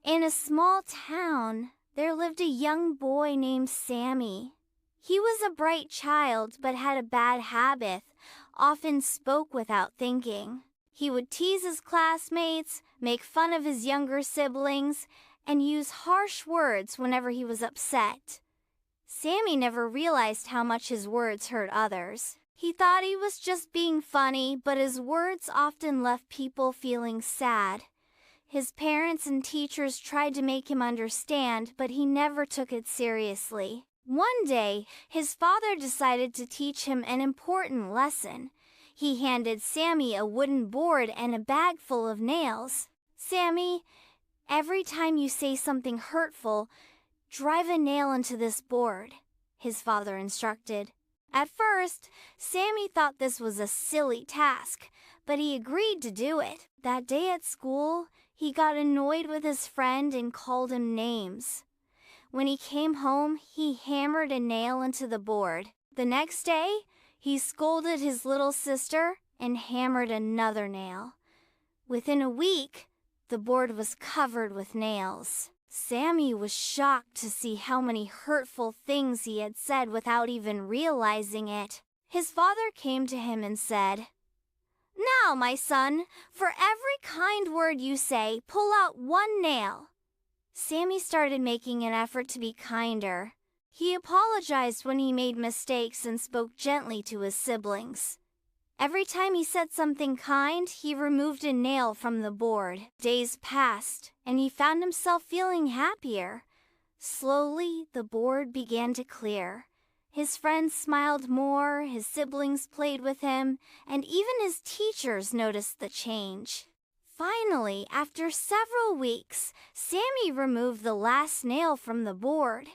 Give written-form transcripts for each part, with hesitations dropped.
In a small town, there lived a young boy named Sammy. He was a bright child but had a bad habit, often spoke without thinking. He would tease his classmates, make fun of his younger siblings, and use harsh words whenever he was upset. Sammy never realized how much his words hurt others. He thought he was just being funny, but his words often left people feeling sad. His parents and teachers tried to make him understand, but he never took it seriously. One day, his father decided to teach him an important lesson. He handed Sammy a wooden board and a bag full of nails. "Sammy, every time you say something hurtful, drive a nail into this board," his father instructed. At first, Sammy thought this was a silly task, but he agreed to do it. That day at school, he got annoyed with his friend and called him names. When he came home, he hammered a nail into the board. The next day, he scolded his little sister and hammered another nail. Within a week, the board was covered with nails. Sammy was shocked to see how many hurtful things he had said without even realizing it. His father came to him and said, "Now, my son, for every kind word you say, pull out one nail." Sammy started making an effort to be kinder. He apologized when he made mistakes and spoke gently to his siblings. Every time he said something kind, he removed a nail from the board. Days passed, and he found himself feeling happier. Slowly, the board began to clear. His friends smiled more, his siblings played with him, and even his teachers noticed the change. Finally, after several weeks, Sammy removed the last nail from the board.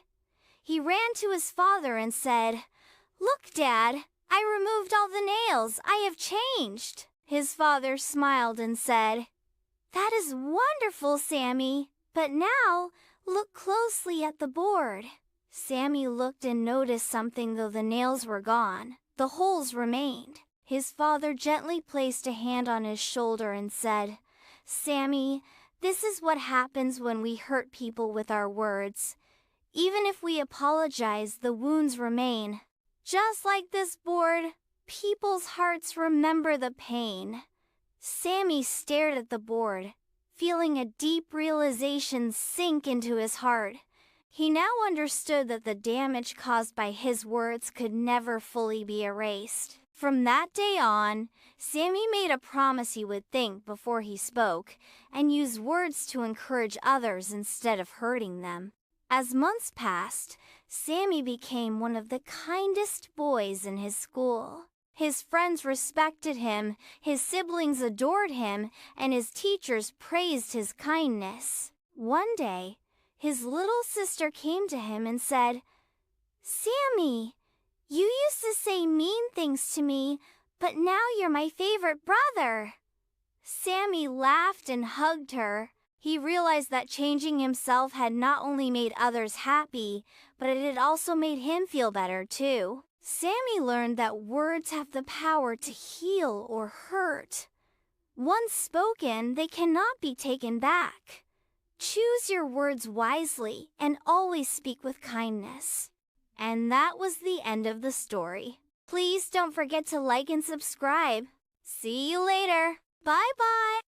He ran to his father and said, "Look, Dad, I removed all the nails. I have changed." His father smiled and said, "That is wonderful, Sammy. But now, look closely at the board." Sammy looked and noticed something. Though the nails were gone, the holes remained. His father gently placed a hand on his shoulder and said, "Sammy, this is what happens when we hurt people with our words. Even if we apologize, the wounds remain. Just like this board, people's hearts remember the pain." Sammy stared at the board, feeling a deep realization sink into his heart. He now understood that the damage caused by his words could never fully be erased. From that day on, Sammy made a promise he would think before he spoke and use words to encourage others instead of hurting them. As months passed, Sammy became one of the kindest boys in his school. His friends respected him, his siblings adored him, and his teachers praised his kindness. One day, his little sister came to him and said, "Sammy, you used to say mean things to me, but now you're my favorite brother." Sammy laughed and hugged her. He realized that changing himself had not only made others happy, but it had also made him feel better too. Sammy learned that words have the power to heal or hurt. Once spoken, they cannot be taken back. Choose your words wisely and always speak with kindness. And that was the end of the story. Please don't forget to like and subscribe. See you later. Bye-bye.